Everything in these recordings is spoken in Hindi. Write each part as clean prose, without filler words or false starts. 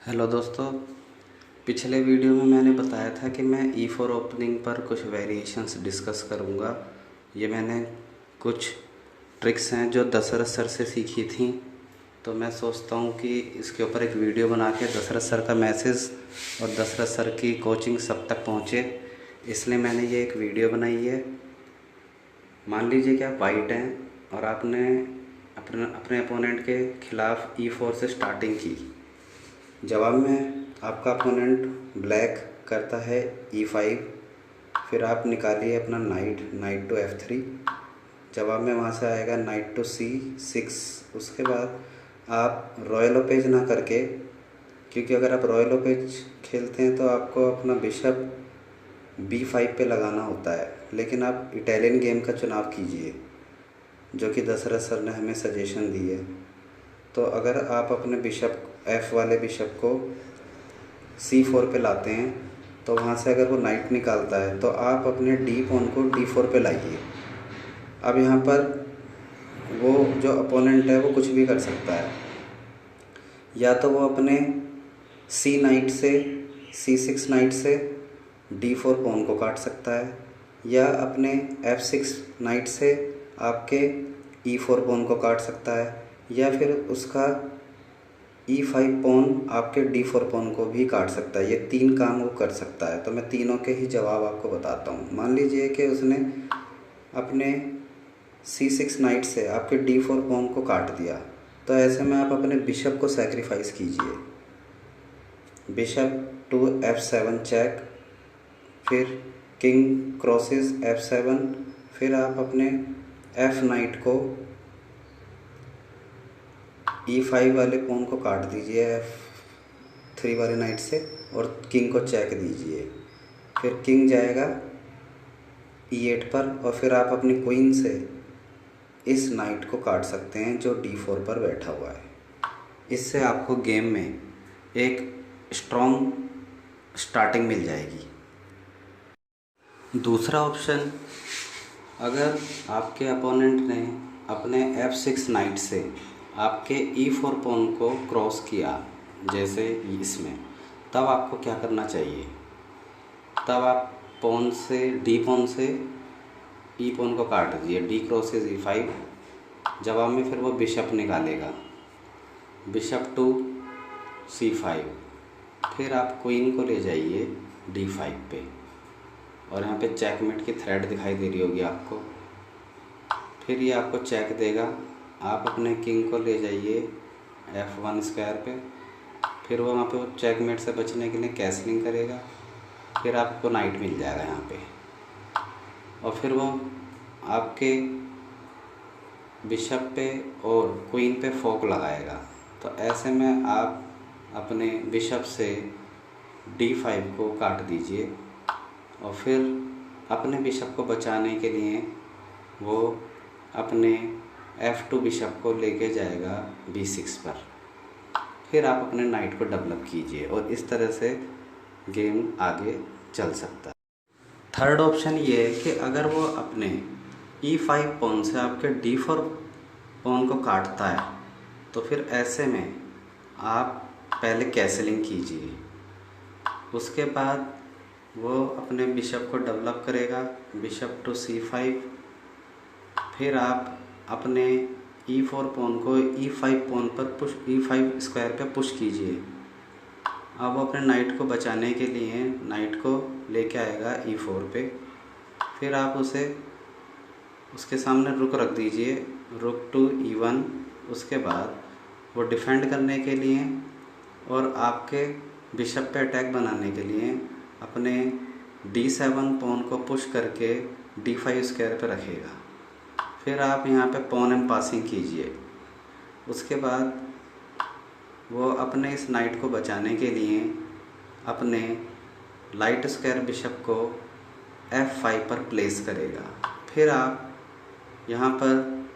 हेलो दोस्तों, पिछले वीडियो में मैंने बताया था कि मैं E4 ओपनिंग पर कुछ वेरिएशंस डिस्कस करूंगा। ये मैंने कुछ ट्रिक्स हैं जो दशरथ सर से सीखी थी, तो मैं सोचता हूँ कि इसके ऊपर एक वीडियो बना के दशरथ सर का मैसेज और दशरथ सर की कोचिंग सब तक पहुँचे, इसलिए मैंने ये एक वीडियो बनाई है। मान लीजिए कि आप वाइट हैं और आपने अपने अपोनेंट के खिलाफ E4 से स्टार्टिंग की। जवाब में आपका अपोनेंट ब्लैक करता है E5, फिर आप निकालिए अपना नाइट टू F3। जवाब में वहाँ से आएगा नाइट टू C6। उसके बाद आप रॉयल ओपेज ना करके, क्योंकि अगर आप रॉयल ओपेज खेलते हैं तो आपको अपना बिशप B5 पे लगाना होता है, लेकिन आप इटालियन गेम का चुनाव कीजिए जो कि दशरथ सर ने हमें सजेशन दी है। तो अगर आप अपने बिशप F वाले बिशप को C4 पे लाते हैं तो वहाँ से अगर वो नाइट निकालता है तो आप अपने D पॉन को D4 पे लाइए। अब यहाँ पर वो जो अपोनेंट है वो कुछ भी कर सकता है, या तो वो अपने C नाइट से C6 नाइट से D4 पॉन को काट सकता है, या अपने F6 नाइट से आपके E4 पॉन को काट सकता है, या फिर उसका E5 पॉन आपके D4 पॉन को भी काट सकता है। ये तीन काम वो कर सकता है। तो मैं तीनों के ही जवाब आपको बताता हूँ। मान लीजिए कि उसने अपने C6 नाइट से आपके D4 पॉन को काट दिया, तो ऐसे में आप अपने बिशप को सैक्रिफाइस कीजिए। बिशप टू F7 चेक, फिर किंग क्रॉसेस F7, फिर आप अपने F नाइट को E5 वाले पॉन को काट दीजिए F3 वाले नाइट से और किंग को चेक दीजिए। फिर किंग जाएगा E8 पर और फिर आप अपनी क्वीन से इस नाइट को काट सकते हैं जो D4 पर बैठा हुआ है। इससे आपको गेम में एक स्ट्रॉन्ग स्टार्टिंग मिल जाएगी। दूसरा ऑप्शन, अगर आपके अपोनेंट ने अपने F6 नाइट से आपके E4 पॉन को क्रॉस किया जैसे इसमें, तब आपको क्या करना चाहिए? तब आप पॉन से D पॉन से E पॉन को काट दीजिए, D क्रॉसेस E5। जवाब में फिर वो बिशप निकालेगा, बिशप टू C5। फिर आप क्वीन को ले जाइए D5 पे, और यहाँ पे चेकमेट की थ्रेड दिखाई दे रही होगी आपको। फिर ये आपको चेक देगा। आप अपने किंग को ले जाइए F1 स्क्वायर पे, फिर वो वहाँ पे वो चेकमेट से बचने के लिए कैसलिंग करेगा। फिर आपको नाइट मिल जाएगा यहाँ पे, और फिर वो आपके बिशप पे और क्वीन पे फोक लगाएगा। तो ऐसे में आप अपने बिशप से D5 को काट दीजिए, और फिर अपने बिशप को बचाने के लिए वो अपने F2 बिशप को लेके जाएगा B6 पर। फिर आप अपने नाइट को डेवलप कीजिए और इस तरह से गेम आगे चल सकता है। थर्ड ऑप्शन ये है कि अगर वो अपने E5 पॉन से आपके D4 पॉन को काटता है तो फिर ऐसे में आप पहले कैसलिंग कीजिए। उसके बाद वो अपने बिशप को डेवलप करेगा, बिशप टू C5। फिर आप अपने E4 पॉन को E5 पॉन पर E5 स्क्वायर पे पुश कीजिए। अब अपने नाइट को बचाने के लिए नाइट को लेके आएगा E4 पे। फिर आप उसके सामने रुक रख दीजिए, रुक टू E1। उसके बाद वो डिफेंड करने के लिए और आपके बिशप पे अटैक बनाने के लिए अपने D7 पॉन को पुश करके D5 स्क्वायर पे रखेगा। फिर आप यहाँ पे पॉन एंड पासिंग कीजिए। उसके बाद वो अपने इस नाइट को बचाने के लिए अपने लाइट स्क्वायर बिशप को F5 पर प्लेस करेगा। फिर आप यहाँ पर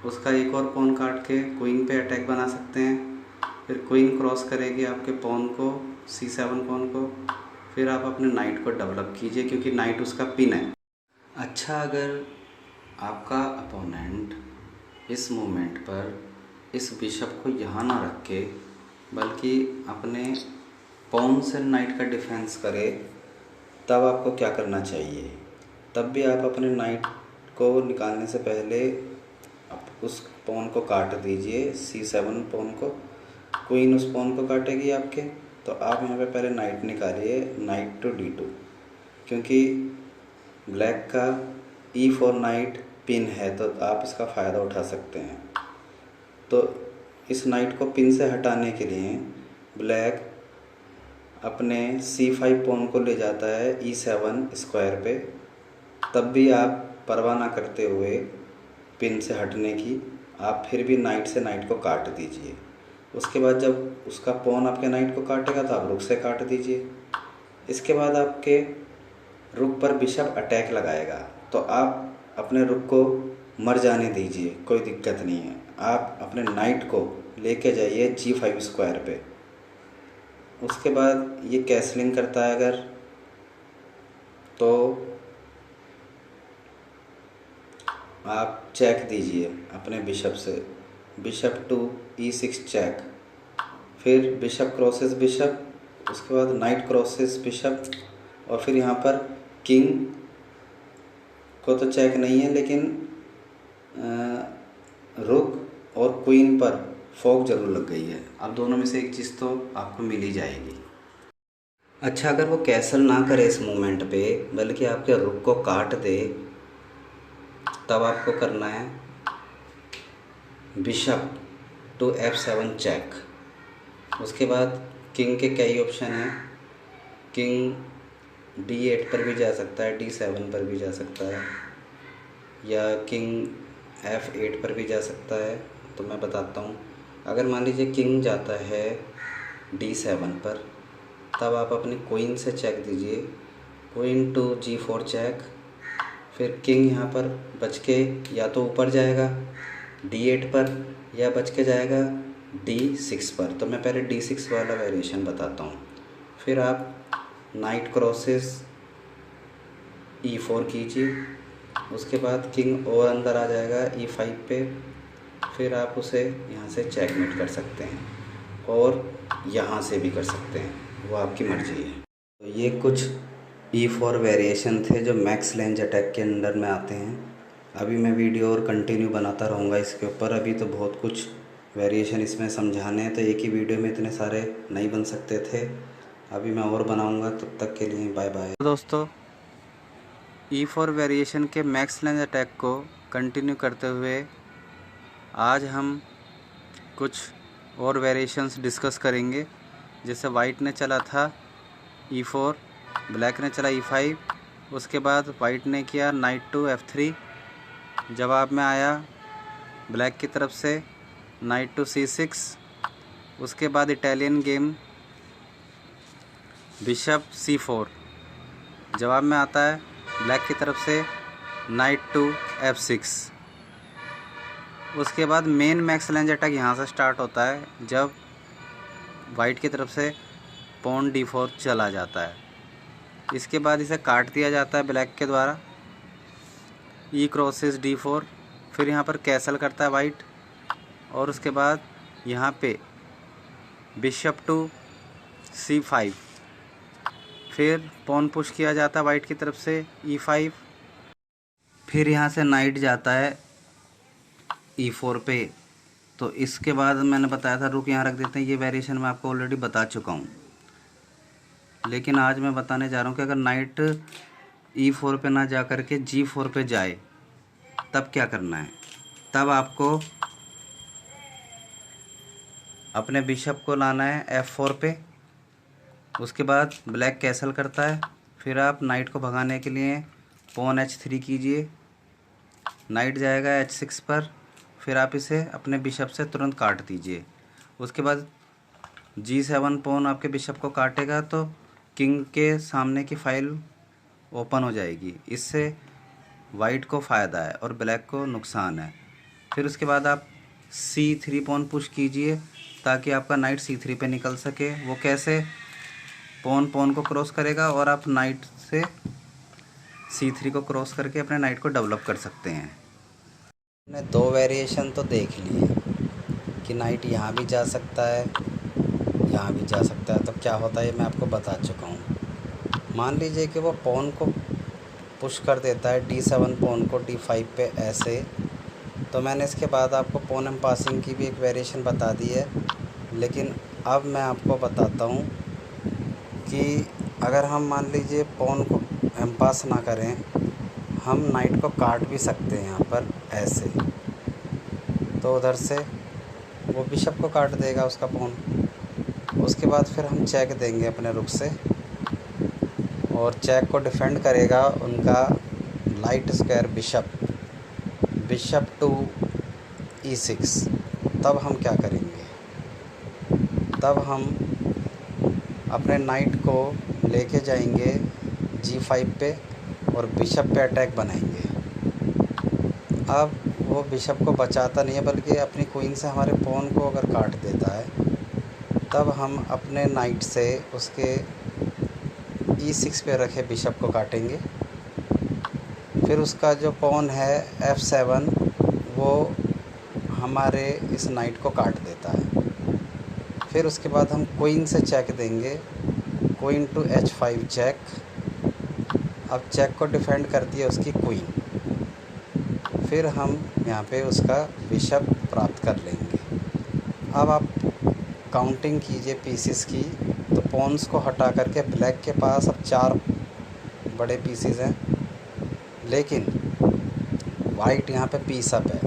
उसका एक और पॉन काट के क्वीन पे अटैक बना सकते हैं। फिर क्वीन क्रॉस करेगी आपके पॉन को, C7 पॉन को। फिर आप अपने नाइट को डेवलप कीजिए क्योंकि नाइट उसका पिन है। अच्छा, अगर आपका अपोनेंट इस मोमेंट पर इस बिशप को यहाँ ना रख के बल्कि अपने पॉन से नाइट का डिफेंस करे, तब आपको क्या करना चाहिए। तब भी आप अपने नाइट को निकालने से पहले उस पॉन को काट दीजिए, C7 पॉन को। क्वीन उस पॉन को काटेगी आपके, तो आप यहाँ पे पहले नाइट निकालिए, नाइट टू D2, क्योंकि ब्लैक का E4 नाइट पिन है, तो आप इसका फ़ायदा उठा सकते हैं। तो इस नाइट को पिन से हटाने के लिए ब्लैक अपने C5 पॉन को ले जाता है E7 स्क्वायर पे। तब भी आप परवाह ना करते हुए पिन से हटने की, आप फिर भी नाइट से नाइट को काट दीजिए। उसके बाद जब उसका पॉन आपके नाइट को काटेगा तो आप रुक से काट दीजिए। इसके बाद आपके रुक पर बिशप अटैक लगाएगा, तो आप अपने रुक को मर जाने दीजिए, कोई दिक्कत नहीं है। आप अपने नाइट को लेके जाइए G5 स्क्वायर पे। उसके बाद ये कैसलिंग करता है अगर, तो आप चेक दीजिए अपने बिशप से, बिशप टू E6 चेक, फिर बिशप क्रॉसेस बिशप, उसके बाद नाइट क्रॉसेस बिशप, और फिर यहाँ पर किंग को तो चेक नहीं है, लेकिन रुक और क्वीन पर फोक जरूर लग गई है। अब दोनों में से एक चीज़ तो आपको मिल ही जाएगी। अच्छा, अगर वो कैसल ना करे इस मोमेंट पे, बल्कि आपके रुक को काट दे, तब आपको करना है बिशप टू F7 चेक। उसके बाद किंग के कई ऑप्शन हैं, किंग D8 पर भी जा सकता है, D7 पर भी जा सकता है, या किंग F8 पर भी जा सकता है। तो मैं बताता हूँ। अगर मान लीजिए किंग जाता है D7 पर, तब आप अपनी क्वीन से चेक दीजिए, क्वीन टू G4 चेक, फिर किंग यहाँ पर बच के या तो ऊपर जाएगा D8 पर, या बच के जाएगा D6 पर। तो मैं पहले D6 वाला वेरिएशन बताता हूँ। फिर आप नाइट क्रॉसेस E4 कीजिए, उसके बाद किंग और अंदर आ जाएगा E5 पे, फिर आप उसे यहाँ से चेकमेट कर सकते हैं, और यहाँ से भी कर सकते हैं, वो आपकी मर्ज़ी है। तो ये कुछ E4 वेरिएशन थे जो मैक्स लेंज अटैक के अंडर में आते हैं। अभी मैं वीडियो और कंटिन्यू बनाता रहूँगा इसके ऊपर। अभी तो बहुत कुछ वेरिएशन इसमें समझाने हैं, तो एक ही वीडियो में इतने सारे नहीं बन सकते थे। अभी मैं और बनाऊँगा, तब तक के लिए बाय बाय। दोस्तों, E4 वेरिएशन के मैक्स लेंज अटैक को कंटिन्यू करते हुए आज हम कुछ और वेरिएशंस डिस्कस करेंगे। जैसे वाइट ने चला था E4, ब्लैक ने चला E5, उसके बाद वाइट ने किया नाइट टू F3, जवाब में आया ब्लैक की तरफ से नाइट टू C6, उसके बाद इटालियन गेम बिशप C4, जवाब में आता है ब्लैक की तरफ से नाइट टू F6। उसके बाद मेन मैक्स लेंज अटैक यहाँ से स्टार्ट होता है, जब वाइट की तरफ से पॉन D4 चला जाता है। इसके बाद इसे काट दिया जाता है ब्लैक के द्वारा, E क्रॉसेस D4, फिर यहाँ पर कैसल करता है वाइट, और उसके बाद यहाँ पे बिशप टू C5, फिर पॉन पुश किया जाता है वाइट की तरफ से E5, फिर यहाँ से नाइट जाता है E4 पे। तो इसके बाद मैंने बताया था रुक यहाँ रख देते हैं, ये वेरिएशन मैं आपको ऑलरेडी बता चुका हूँ, लेकिन आज मैं बताने जा रहा हूँ कि अगर नाइट E4 पे ना जा कर के G4 पे जाए, तब क्या करना है। तब आपको अपने बिशप को लाना है F4 पे, उसके बाद ब्लैक कैसल करता है, फिर आप नाइट को भगाने के लिए पॉन H3 कीजिए, नाइट जाएगा H6 पर, फिर आप इसे अपने बिशप से तुरंत काट दीजिए। उसके बाद G7 पॉन आपके बिशप को काटेगा, तो किंग के सामने की फाइल ओपन हो जाएगी। इससे वाइट को फ़ायदा है और ब्लैक को नुकसान है। फिर उसके बाद आप C3 पॉन पुश कीजिए, ताकि आपका नाइट C3 पे निकल सके। वो कैसे, पॉन को क्रॉस करेगा और आप नाइट से C3 को क्रॉस करके अपने नाइट को डेवलप कर सकते हैं। हमने दो वेरिएशन तो देख लिए कि नाइट यहाँ भी जा सकता है यहाँ भी जा सकता है। तो क्या होता है ये मैं आपको बता चुका हूँ। मान लीजिए कि वो पॉन को पुश कर देता है D7 पॉन को D5 पे ऐसे। तो मैंने इसके बाद आपको पॉन एम पासिंग की भी एक वेरिएशन बता दी है, लेकिन अब मैं आपको बताता हूँ कि अगर हम मान लीजिए पॉन को एम पास ना करें, हम नाइट को काट भी सकते हैं यहाँ पर ऐसे। तो उधर से वो बिशप को काट देगा उसका पॉन। उसके बाद फिर हम चेक देंगे अपने रुख से, और चेक को डिफेंड करेगा उनका light square bishop to E6। तब हम क्या करेंगे, तब हम अपने नाइट को लेके जाएंगे G5 पे और बिशप पे अटैक बनाएंगे। अब वो बिशप को बचाता नहीं है, बल्कि अपनी क्वीन से हमारे पॉन को अगर काट देता है, तब हम अपने नाइट से उसके E6 पे रखे बिशप को काटेंगे। फिर उसका जो पॉन है F7 वो हमारे इस नाइट को काट देता है। फिर उसके बाद हम क्वीन से चेक देंगे, क्वीन टू H5 चेक। अब चेक को डिफेंड करती है उसकी क्वीन। फिर हम यहाँ पे उसका बिशप प्राप्त कर लेंगे। अब आप काउंटिंग कीजिए पीसेस की, तो पॉन्स को हटा करके ब्लैक के पास अब 4 बड़े पीसेस हैं, लेकिन वाइट यहाँ पे पीस अप है,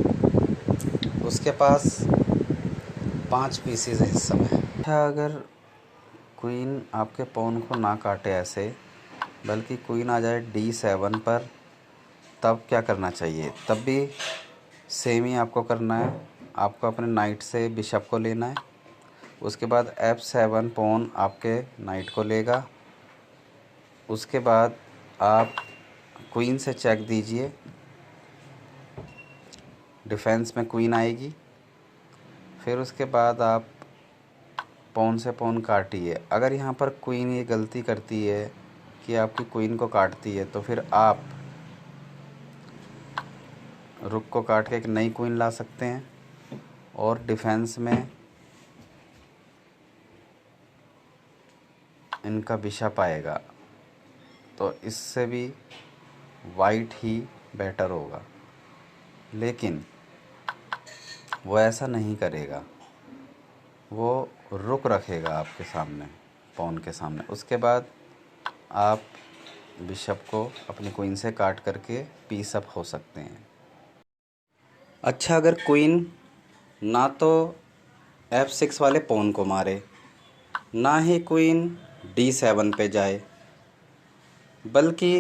उसके पास 5 पीसेस हैं इस समय। अच्छा, अगर क्वीन आपके पॉन को ना काटे ऐसे, बल्कि क्वीन आ जाए D7 पर, तब क्या करना चाहिए? तब भी सेम ही आपको करना है। आपको अपने नाइट से बिशप को लेना है। उसके बाद F7 पॉन आपके नाइट को लेगा। उसके बाद आप क्वीन से चेक दीजिए, डिफेंस में क्वीन आएगी। फिर उसके बाद आप पॉन से पॉन काटिए। अगर यहाँ पर क्वीन ये गलती करती है कि आपकी क्वीन को काटती है, तो फिर आप रुक को काट के एक नई क्वीन ला सकते हैं और डिफेंस में इनका बिशप आएगा। तो इससे भी वाइट ही बेटर होगा, लेकिन वो ऐसा नहीं करेगा। वो रुक रखेगा आपके सामने, पॉन के सामने। उसके बाद आप बिशप को अपनी क्वीन से काट करके पीस अप हो सकते हैं। अच्छा, अगर क्वीन ना तो F6 वाले पॉन को मारे, ना ही क्वीन D7 पे जाए, बल्कि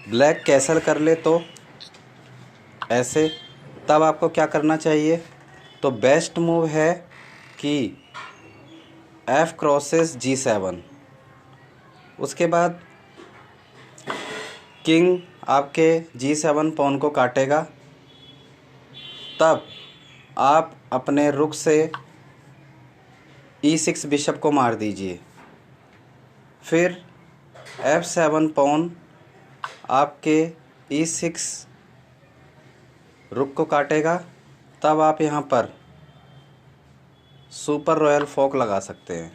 ब्लैक कैसल कर ले तो ऐसे, तब आपको क्या करना चाहिए? तो बेस्ट मूव है कि F क्रॉसेस G7। उसके बाद किंग आपके G7 पॉन को काटेगा, तब आप अपने रुक से E6 बिशप को मार दीजिए। फिर F7 पॉन आपके E6 रुक को काटेगा, तब आप यहाँ पर सुपर रॉयल फोक लगा सकते हैं।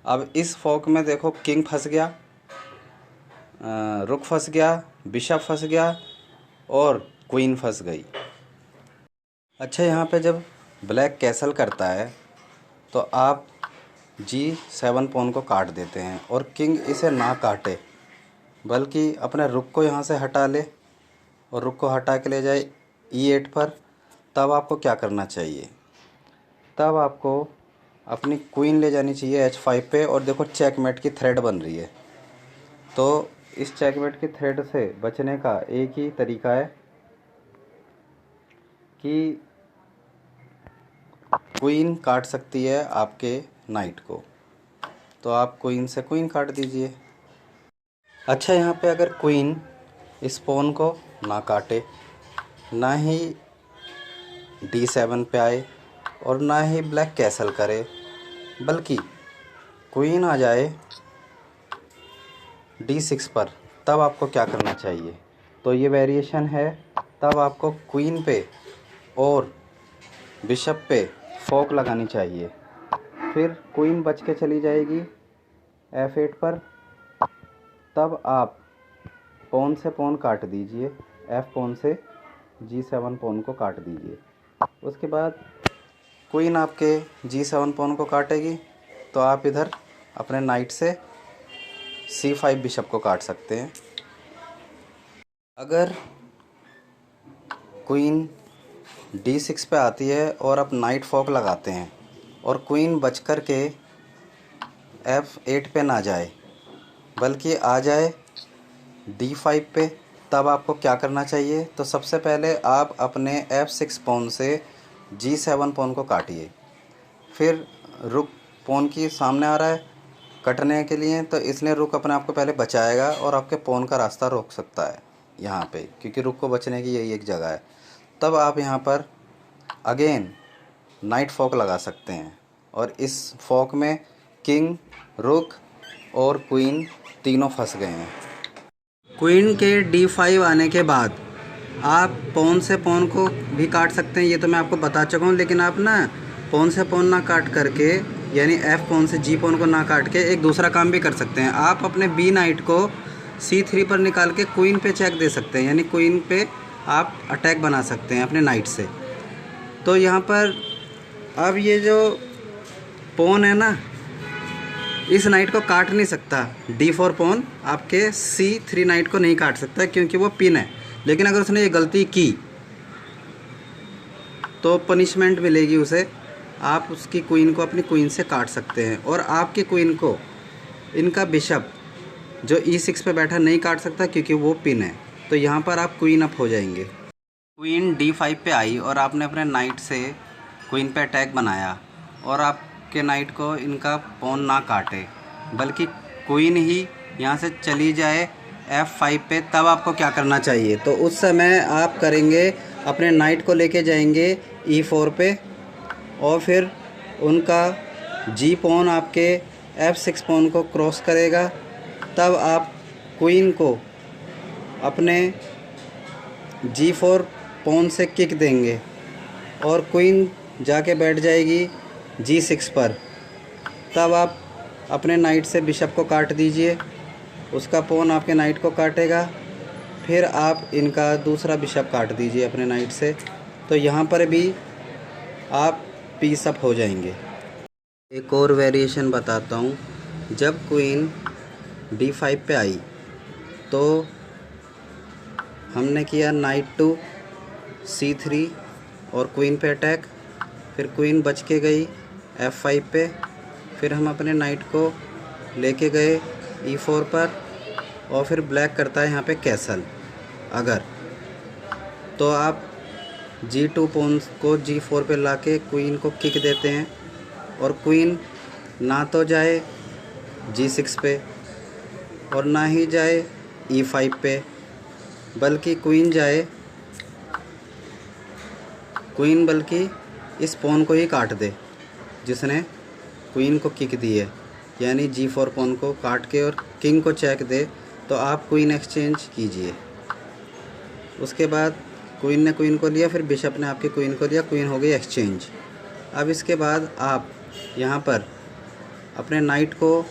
अब इस फोक में देखो, किंग फंस गया, रुक फंस गया, बिशप फंस गया और क्वीन फंस गई। अच्छा, यहाँ पे जब ब्लैक कैसल करता है तो आप G7 पॉन को काट देते हैं, और किंग इसे ना काटे बल्कि अपने रुक को यहाँ से हटा ले और रुक को हटा के ले जाए E8 पर। तब आपको क्या करना चाहिए? तब आपको अपनी क्वीन ले जानी चाहिए H5 पे, और देखो चेकमेट की थ्रेड बन रही है। तो इस चेकमेट की थ्रेड से बचने का एक ही तरीका है कि क्वीन काट सकती है आपके नाइट को, तो आप क्वीन से क्वीन काट दीजिए। अच्छा, यहाँ पे अगर क्वीन इस पॉन को ना काटे, ना ही D7 पे आए और ना ही ब्लैक कैसल करे, बल्कि क्वीन आ जाए D6 पर, तब आपको क्या करना चाहिए? तो ये वेरिएशन है। तब आपको क्वीन पे और बिशप पे फोक लगानी चाहिए। फिर क्वीन बच के चली जाएगी F8 पर, तब आप पॉन से पॉन काट दीजिए, F पॉन से G7 पॉन को काट दीजिए। उसके बाद क्वीन आपके G7 पॉन को काटेगी तो आप इधर अपने नाइट से C5 बिशप को काट सकते हैं। अगर क्वीन D6 पे आती है और आप नाइट फोक लगाते हैं और क्वीन बच कर के F8 पे ना जाए बल्कि आ जाए D5 पे, तब आपको क्या करना चाहिए? तो सबसे पहले आप अपने F6 पॉन से G7 पॉन को काटिए। फिर रुक पॉन की सामने आ रहा है कटने के लिए, तो इसलिए रुक अपने आप को पहले बचाएगा और आपके पॉन का रास्ता रोक सकता है यहाँ पे, क्योंकि रुक को बचने की यही एक जगह है। तब आप यहाँ पर अगेन नाइट फोक लगा सकते हैं और इस फोक में किंग, रुक और क्वीन तीनों फंस गए हैं। क्वीन के D5 आने के बाद आप पॉन से पॉन को भी काट सकते हैं, ये तो मैं आपको बता चुका हूँ। लेकिन आप ना पॉन से पॉन ना काट करके, यानी F पॉन से G पॉन को ना काट के एक दूसरा काम भी कर सकते हैं। आप अपने B नाइट को C3 पर निकाल के क्वीन पे चेक दे सकते हैं, यानी क्वीन पे आप अटैक बना सकते हैं अपने नाइट से। तो यहाँ पर अब ये जो पॉन है ना, इस नाइट को काट नहीं सकता। D4 पॉन आपके C3 नाइट को नहीं काट सकता क्योंकि वो पिन है। लेकिन अगर उसने ये गलती की तो पनिशमेंट मिलेगी उसे। आप उसकी क्वीन को अपनी क्वीन से काट सकते हैं और आपकी क्वीन को इनका बिशप जो E6 पे बैठा नहीं काट सकता क्योंकि वो पिन है। तो यहाँ पर आप क्वीन अप हो जाएंगे। क्वीन D5 पे आई और आपने अपने नाइट से क्वीन पे अटैक बनाया और आपके नाइट को इनका पॉन ना काटे बल्कि क्वीन ही यहाँ से चली जाए F5 पे, तब आपको क्या करना चाहिए? तो उस समय आप करेंगे अपने नाइट को लेके जाएंगे E4 पे और फिर उनका G पॉन आपके F6 पॉन को क्रॉस करेगा। तब आप क्वीन को अपने G4 पॉन से किक देंगे और क्वीन जाके बैठ जाएगी G6 पर। तब आप अपने नाइट से बिशप को काट दीजिए, उसका पॉन आपके नाइट को काटेगा। फिर आप इनका दूसरा बिशप काट दीजिए अपने नाइट से। तो यहाँ पर भी आप पीस अप हो जाएंगे। एक और वेरिएशन बताता हूँ। जब क्वीन D5 पे आई तो हमने किया नाइट टू C3 और क्वीन पे अटैक। फिर क्वीन बच के गई F5 पे। फिर हम अपने नाइट को लेके गए E4 पर और फिर ब्लैक करता है यहाँ पे कैसल। अगर तो आप G2 पॉन को G4 पे लाके क्वीन को किक देते हैं और क्वीन ना तो जाए G6 पे और ना ही जाए E5 पे, बल्कि क्वीन बल्कि इस पॉन को ही काट दे जिसने क्वीन को किक दी है, यानी G4 पॉन को काट के और किंग को चेक दे। तो आप क्वीन एक्सचेंज कीजिए। उसके बाद क्वीन ने क्वीन को लिया, फिर बिशप ने आपकी क्वीन को लिया, क्वीन हो गई एक्सचेंज। अब इसके बाद आप यहाँ पर अपने नाइट को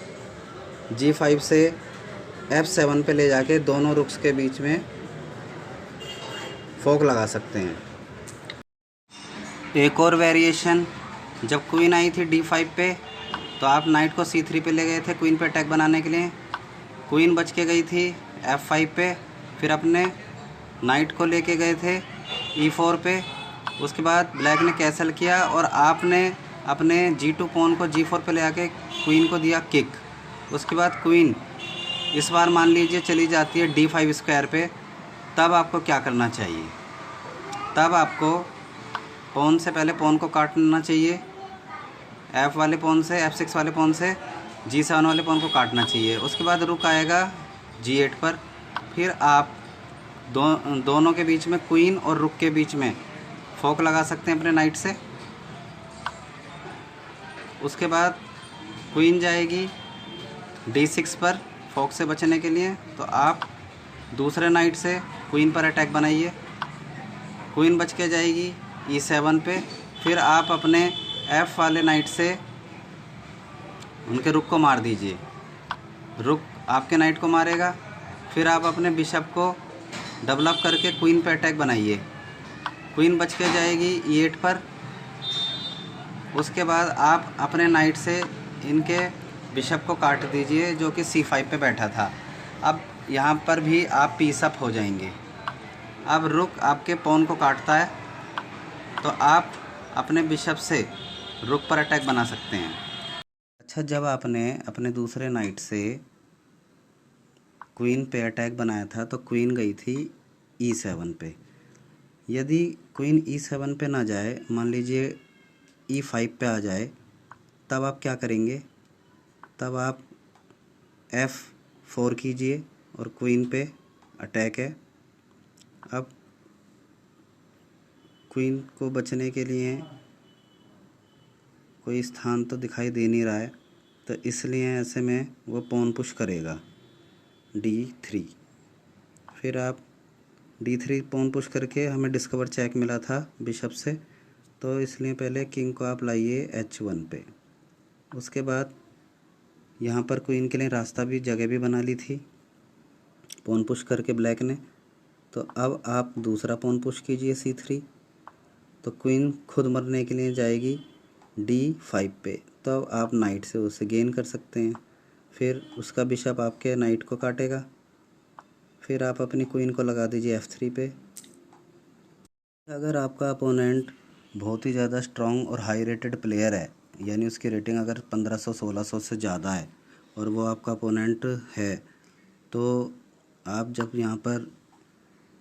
G5 से F7 पे ले जाके दोनों रुक्स के बीच में फोक लगा सकते हैं। एक और वेरिएशन, जब क्वीन आई थी D5 पे तो आप नाइट को C3 पे ले गए थे क्वीन पे अटैक बनाने के लिए। क्वीन बच के गई थी F5 पे। फिर अपने नाइट को लेके गए थे E4 पे। उसके बाद ब्लैक ने कैसल किया और आपने अपने G2 पॉन को G4 पे ले आके क्वीन को दिया किक। उसके बाद क्वीन इस बार मान लीजिए चली जाती है D5 स्क्वायर पे। तब आपको क्या करना चाहिए? तब आपको पॉन से पहले पॉन को काटना चाहिए, F वाले पॉन से, F6 वाले पॉन से G7 वाले पॉन को काटना चाहिए। उसके बाद रुक आएगा G8 पर। फिर आप दोनों के बीच में, क्वीन और रुक के बीच में फोक लगा सकते हैं अपने नाइट से। उसके बाद क्वीन जाएगी D6 पर फोक से बचने के लिए। तो आप दूसरे नाइट से क्वीन पर अटैक बनाइए। क्वीन बच के जाएगी E7 पे। फिर आप अपने एफ वाले नाइट से उनके रुक को मार दीजिए। रुक आपके नाइट को मारेगा, फिर आप अपने बिशप को डेवलप करके क्वीन पे अटैक बनाइए। क्वीन बच के जाएगी E8 पर। उसके बाद आप अपने नाइट से इनके बिशप को काट दीजिए जो कि C5 पे बैठा था। अब यहाँ पर भी आप पीस अप हो जाएंगे। अब रुक आपके पॉन को काटता है तो आप अपने बिशप से रुक पर अटैक बना सकते हैं। अच्छा, जब आपने अपने दूसरे नाइट से क्वीन पे अटैक बनाया था तो क्वीन गई थी E7 पे। यदि क्वीन E7 पे ना जाए, मान लीजिए E5 पे आ जाए, तब आप क्या करेंगे? तब आप F4 कीजिए और क्वीन पे अटैक है। अब क्वीन को बचने के लिए कोई स्थान तो दिखाई दे नहीं रहा है, तो इसलिए ऐसे में वो पॉन पुश करेगा D3। फिर आप D3 पॉन पुश करके हमें डिस्कवर चेक मिला था बिशप से, तो इसलिए पहले किंग को आप लाइए H1 पे। उसके बाद यहाँ पर क्वीन के लिए रास्ता भी, जगह भी बना ली थी पॉन पुश करके ब्लैक ने। तो अब आप दूसरा पॉन पुश कीजिए C3, तो क्वीन खुद मरने के लिए जाएगी D5 पे, तो आप नाइट से उसे गेन कर सकते हैं। फिर उसका बिशप आपके नाइट को काटेगा। फिर आप अपनी क्वीन को लगा दीजिए F3 पे। अगर आपका अपोनेंट बहुत ही ज़्यादा स्ट्रॉन्ग और हाई रेटेड प्लेयर है, यानी उसकी रेटिंग अगर 1500-1600 से ज़्यादा है और वो आपका अपोनेंट है, तो आप जब यहाँ पर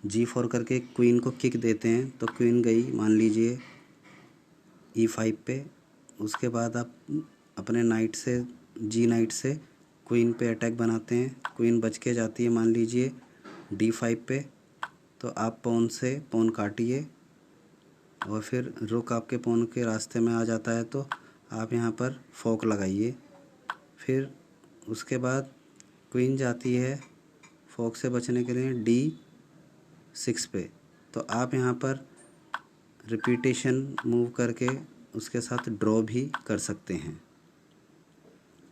G4 करके क्वीन को किक देते हैं तो क्वीन गई मान लीजिए E5 पे। उसके बाद आप अपने नाइट से G नाइट से क्वीन पे अटैक बनाते हैं। क्वीन बच के जाती है मान लीजिए D5 पे, तो आप पॉन से पॉन काटिए और फिर रुक आपके पॉन के रास्ते में आ जाता है तो आप यहाँ पर फोक लगाइए। फिर उसके बाद क्वीन जाती है फोक से बचने के लिए D6 पे, तो आप यहाँ पर रिपीटेशन मूव करके उसके साथ ड्रॉ भी कर सकते हैं।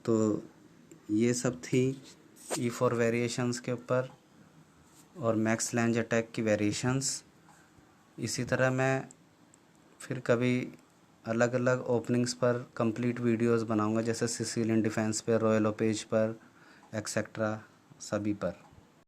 तो ये सब थी E4 वेरिएशंस के ऊपर और मैक्स लैंज अटैक की वेरिएशंस। इसी तरह मैं फिर कभी अलग अलग ओपनिंग्स पर कंप्लीट वीडियोस बनाऊंगा, जैसे सिसिलियन डिफेंस पर, रॉयल ओपेज पर, एक्सेट्रा सभी पर।